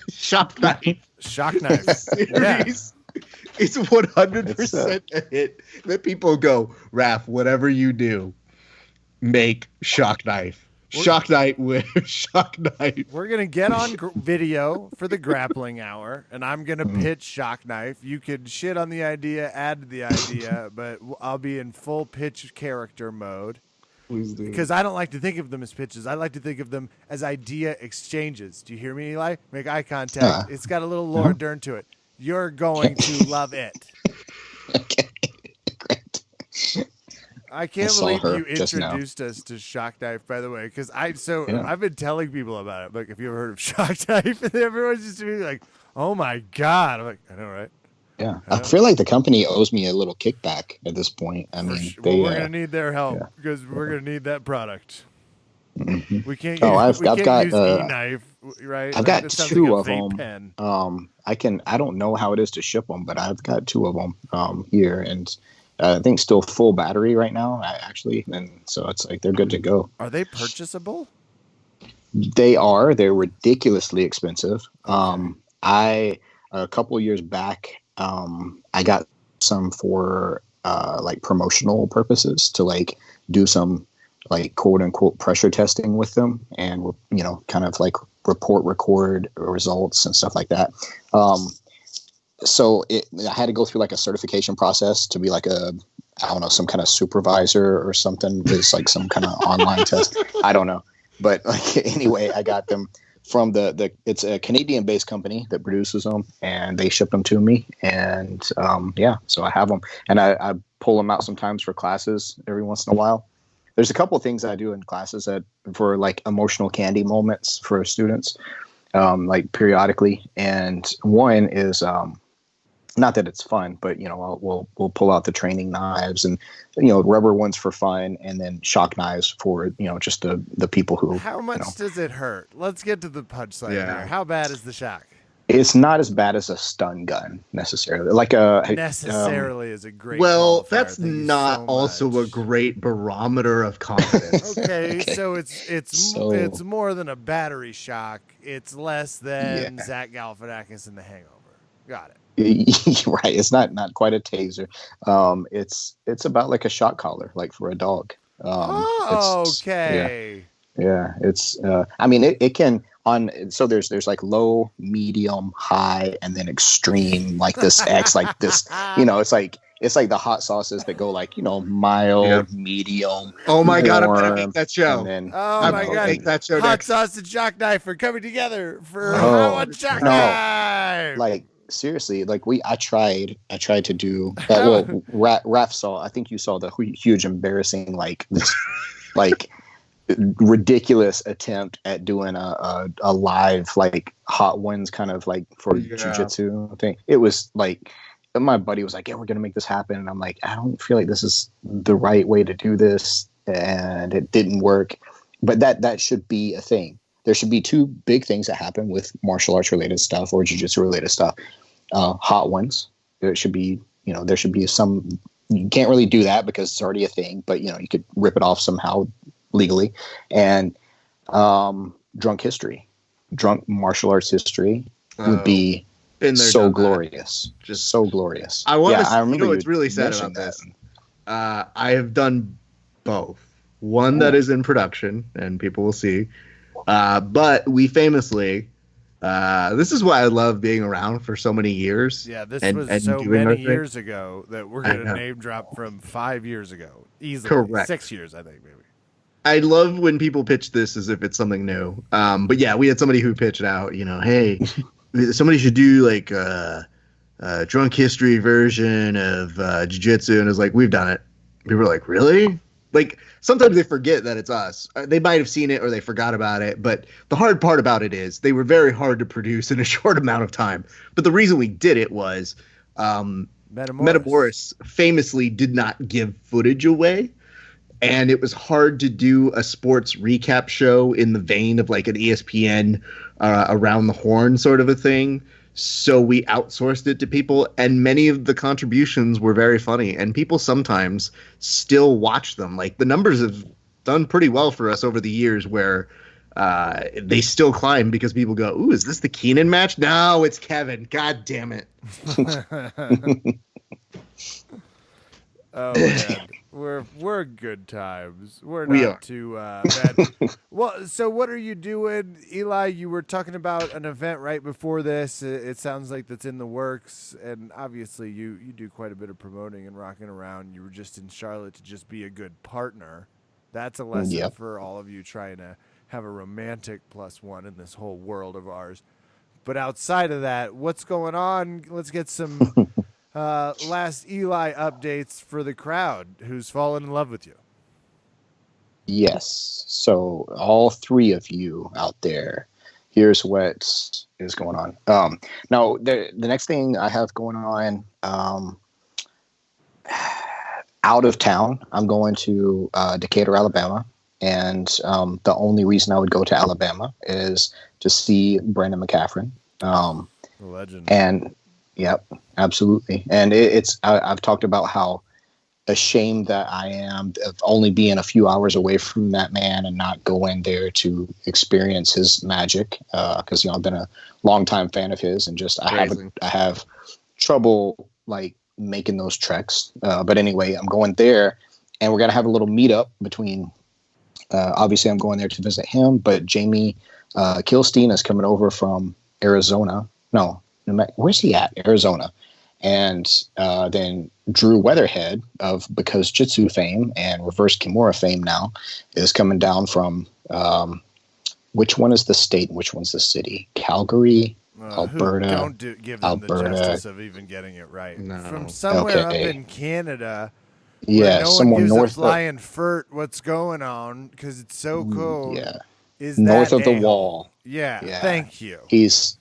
Shock Knife. Shock Knife. Series is 100% a hit that people go, Raph, whatever you do, make Shock Knife. Shock Knife with Shock Knife. We're going to get on video for the grappling hour, and I'm going to pitch Shock Knife. You could shit on the idea, add to the idea, but I'll be in full pitch character mode. Please do. Because I don't like to think of them as pitches. I like to think of them as idea exchanges. Do you hear me, Eli? Make eye contact. It's got a little Laura Dern to it. You're going to love it. Okay, great. I can't believe you introduced us to Shock Knife, by the way, because I've been telling people about it. Like, have you ever heard of Shock Knife? And everyone's just being like, "Oh my god!" I'm like, "I know, right?" Yeah, I feel like the company owes me a little kickback at this point. I mean, we're gonna need their help because we're gonna need that product. Mm-hmm. We can't. Use, I've got E-Knife, right? I've got 2 of them. I don't know how it is to ship them, but I've got 2 of them here, and I think still full battery right now. And so it's like they're good to go. Are they purchasable? They are. They're ridiculously expensive. A couple of years back, I got some for like promotional purposes to like do some like quote unquote pressure testing with them, and kind of like record results and stuff like that. So I had to go through like a certification process to be like some kind of supervisor or something. It's like some kind of online test. I don't know. But like, anyway, I got them from it's a Canadian based company that produces them, and they ship them to me. And so I have them, and I pull them out sometimes for classes every once in a while. There's a couple of things I do in classes for like emotional candy moments for students, like periodically. And one is, not that it's fun, but we'll pull out the training knives and rubber ones for fun, and then shock knives for just the people who. How much does it hurt? Let's get to the punchline here. How bad is the shock? It's not as bad as a stun gun necessarily. Like necessarily is a great. Well, that's not also a great barometer of confidence. Okay, so it's more than a battery shock. It's less than Zach Galifianakis in The Hangover. Got it. Right, it's not quite a taser. It's about like a shock collar, like for a dog. Okay. Yeah, it's. I mean, it can on. So there's like low, medium, high, and then extreme. Like this X, like this. It's like the hot sauces that go like mild, medium. Oh my God, I'm gonna warm, make that show. And then, Oh my God! Make that show Hot next. sauce and jackknife are coming together for Oh, hot jackknife. like seriously, like I tried to do. Well, Raph saw. I think you saw the huge, embarrassing, like this, like ridiculous attempt at doing a live like hot ones kind of like for jiu-jitsu thing. It was like my buddy was like, yeah, we're gonna make this happen, and I'm like, I don't feel like this is the right way to do this, and it didn't work. But that should be a thing. There should be two big things that happen with martial arts related stuff or jiu-jitsu related stuff. Hot ones. There should be there should be some. You can't really do that because it's already a thing, but you could rip it off somehow legally. And drunk martial arts history would be so glorious. Just so glorious. I want to. I remember what's really sad about this. I have done both. One that is in production, and people will see. But we famously. This is why I love being around for so many years. Yeah, this was so many years ago that we're going to name drop from 5 years ago. Easily. Correct. 6 years, I think, maybe. I love when people pitch this as if it's something new. But yeah, we had somebody who pitched out, hey, somebody should do like a drunk history version of jiu-jitsu. And it was like, we've done it. People were like, really? Like, sometimes they forget that it's us. They might have seen it or they forgot about it. But the hard part about it is they were very hard to produce in a short amount of time. But the reason we did it was Metamoris famously did not give footage away. And it was hard to do a sports recap show in the vein of like an ESPN around the horn sort of a thing. So we outsourced it to people, and many of the contributions were very funny, and people sometimes still watch them. Like the numbers have done pretty well for us over the years where they still climb because people go, ooh, is this the Keenan match? No, it's Kevin. God damn it. Oh man, we're good times. We're not too bad. Well, so what are you doing, Eli? You were talking about an event right before this. It sounds like that's in the works, and obviously you do quite a bit of promoting and rocking around. You were just in Charlotte to just be a good partner. That's a lesson for all of you trying to have a romantic +1 in this whole world of ours. But outside of that, what's going on? Let's get some last Eli updates for the crowd who's fallen in love with you. Yes. So all three of you out there, here's what is going on. Now, the next thing I have going on, out of town, I'm going to Decatur, Alabama. And the only reason I would go to Alabama is to see Brandon McCaffrey. Legend. And yep, absolutely. And I've talked about how ashamed that I am of only being a few hours away from that man and not going there to experience his magic. Because I've been a longtime fan of his, and just I have trouble like making those treks. But anyway, I'm going there, and we're gonna have a little meetup between. Obviously, I'm going there to visit him, but Jamie Kilstein is coming over from Arizona. No, where's he at? Arizona. And then Drew Weatherhead of Because Jitsu fame and Reverse Kimura fame now is coming down from which one is the state and which one's the city? Calgary, Alberta. Don't give them the justice of even getting it right. No. From somewhere up in Canada. Yeah, no somewhere north. Flying Furt, what's going on? Because it's so cold. Yeah, is north of the wall. Yeah, thank you. He's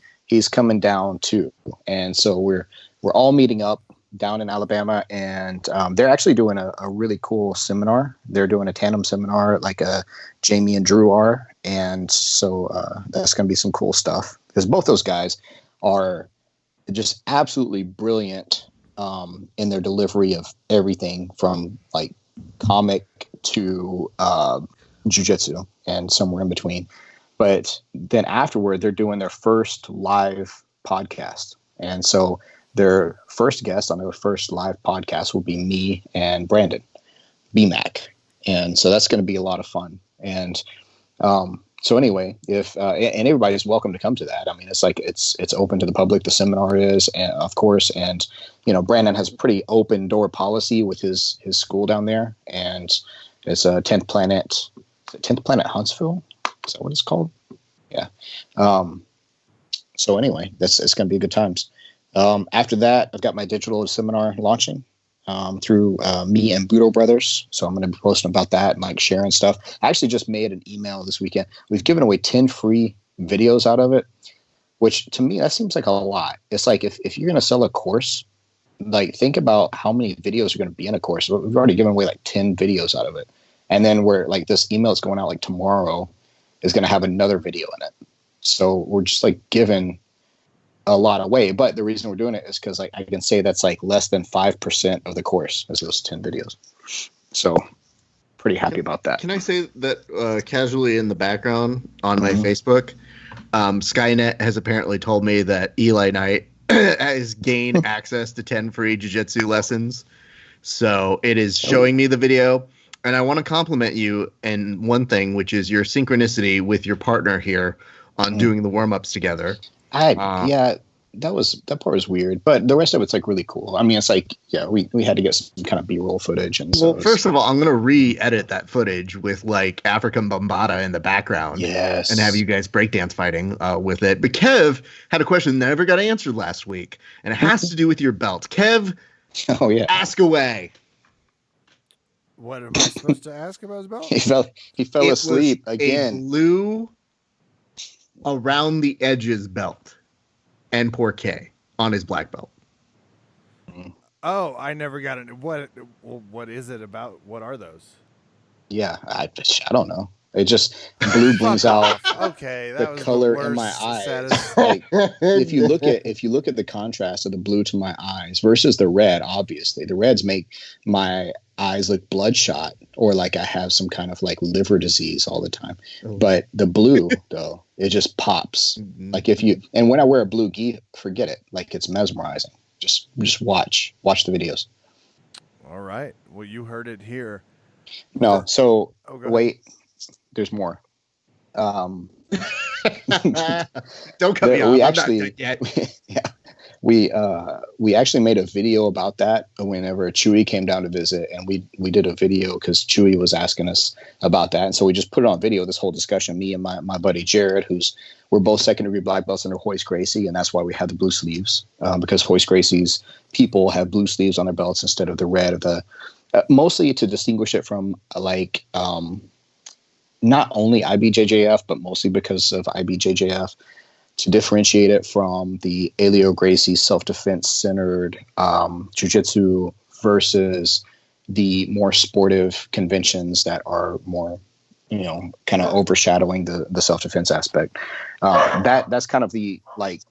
coming down too, and so we're all meeting up down in Alabama, and they're actually doing a really cool seminar. They're doing a tandem seminar, like Jamie and Drew are, and so that's going to be some cool stuff because both those guys are just absolutely brilliant. In their delivery of everything from like comic to jiu-jitsu and somewhere in between. But then afterward, they're doing their first live podcast. And so their first guest on their first live podcast will be me and Brandon, BMAC. And so that's going to be a lot of fun. And so anyway, if and everybody's welcome to come to that. I mean, it's like it's open to the public. The seminar is, and of course, and Brandon has a pretty open door policy with his school down there, and it's a 10th Planet Huntsville. Is that what it's called? Yeah. So anyway, it's going to be good times. After that, I've got my digital seminar launching through me and Budo Brothers. So I'm going to be posting about that and like sharing stuff. I actually just made an email this weekend. We've given away 10 free videos out of it, which to me, that seems like a lot. It's like if you're going to sell a course, like think about how many videos are going to be in a course. We've already given away like 10 videos out of it. And then we're like, this email is going out like tomorrow is going to have another video in it. So we're just like giving a lot away, but the reason we're doing it is because like I can say that's like less than 5% of the course as those 10 videos. So pretty happy about that. Can I say that casually in the background on my Facebook, Skynet has apparently told me that Eli Knight has gained access to 10 free jiu-jitsu lessons. So it is showing me the video, and I want to compliment you in one thing, which is your synchronicity with your partner here on doing the warm-ups together. Yeah, that part was weird, but the rest of it's like really cool. I mean, it's like, yeah, we had to get some kind of B-roll footage. And so first of all, I'm going to re-edit that footage with like African Bambata in the background. Yes. And have you guys breakdance fighting with it. But Kev had a question that never got answered last week, and it has to do with your belt. Kev, ask away. What am I supposed to ask about his belt? He fell asleep again. A blue around the edges belt and Porquet on his black belt. Oh, I never got it. What is it about? What are those? Yeah, I don't know. It just blue brings out okay, the color in my eyes. Like, if you look at the contrast of the blue to my eyes versus the red, obviously the reds make my eyes look bloodshot or like I have some kind of like liver disease all the time. But the blue though, it just pops. Like and when I wear a blue gi, forget it. Like it's mesmerizing. Just watch the videos. All right. Well, you heard it here. No, so wait. There's more. Don't cut me off. We I'm actually, not yet. Yeah, we actually made a video about that whenever Chewy came down to visit, and we did a video because Chewy was asking us about that, and so we just put it on video. This whole discussion, me and my buddy Jared, we're both second-degree black belts under Hoist Gracie, and that's why we had the blue sleeves because Hoist Gracie's people have blue sleeves on their belts instead of the red of the. Mostly to distinguish it from like. Not only IBJJF, but mostly because of IBJJF, to differentiate it from the Elio Gracie self-defense centered jiu-jitsu versus the more sportive conventions that are more, kind of overshadowing the self-defense aspect. That's kind of the like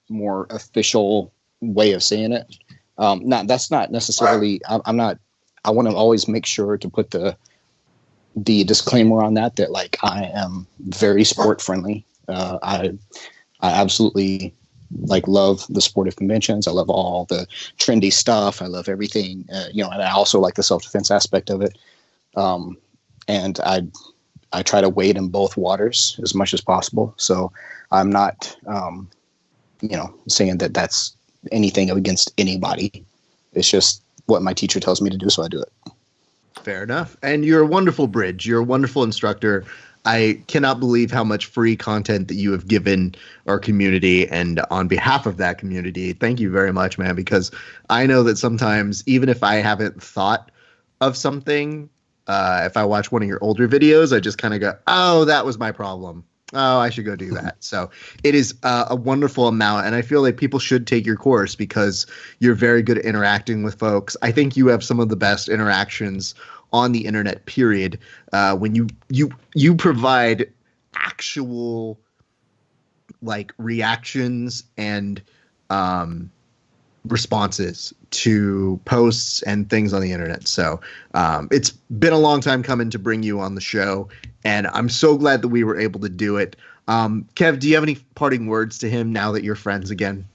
more official way of saying it. That's not necessarily. I want to always make sure to put the disclaimer on that like I am very sport friendly. I absolutely like love the sportive conventions. I love all the trendy stuff. I love everything, and I also like the self-defense aspect of it. And I try to wade in both waters as much as possible. So I'm not, saying that that's anything against anybody. It's just what my teacher tells me to do. So I do it. Fair enough. And you're a wonderful bridge. You're a wonderful instructor. I cannot believe how much free content that you have given our community. And on behalf of that community, thank you very much, man, because I know that sometimes, even if I haven't thought of something, if I watch one of your older videos, I just kind of go, oh, that was my problem. Oh, I should go do that. So it is a wonderful amount. And I feel like people should take your course because you're very good at interacting with folks. I think you have some of the best interactions on the internet, period. When you provide actual like reactions and responses to posts and things on the internet. So it's been a long time coming to bring you on the show, and I'm so glad that we were able to do it. Kev, do you have any parting words to him now that you're friends again?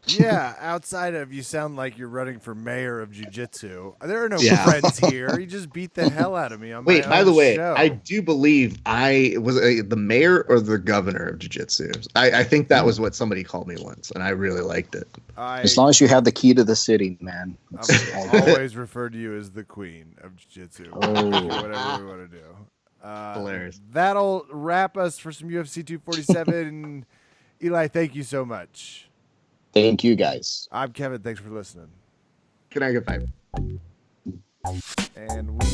Yeah, outside of you sound like you're running for mayor of jiu-jitsu. There are no Yeah. friends here. You just beat the hell out of me on Wait, my by own the way, show. I do believe I was the mayor or the governor of jiu-jitsu. I think that was what somebody called me once, and I really liked it. As long as you have the key to the city, man. I'm always referred to you as the queen of jiu-jitsu. Oh. Whatever we want to do. Hilarious. That'll wrap us for some UFC 247. Eli, thank you so much. Thank you, guys. I'm Kevin. Thanks for listening. Can I get 5? And we.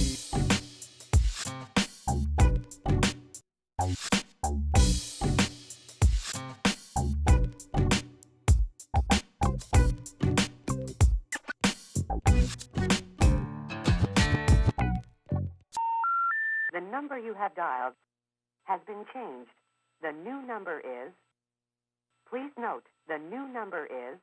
The number you have dialed has been changed. The new number is... Please note, the new number is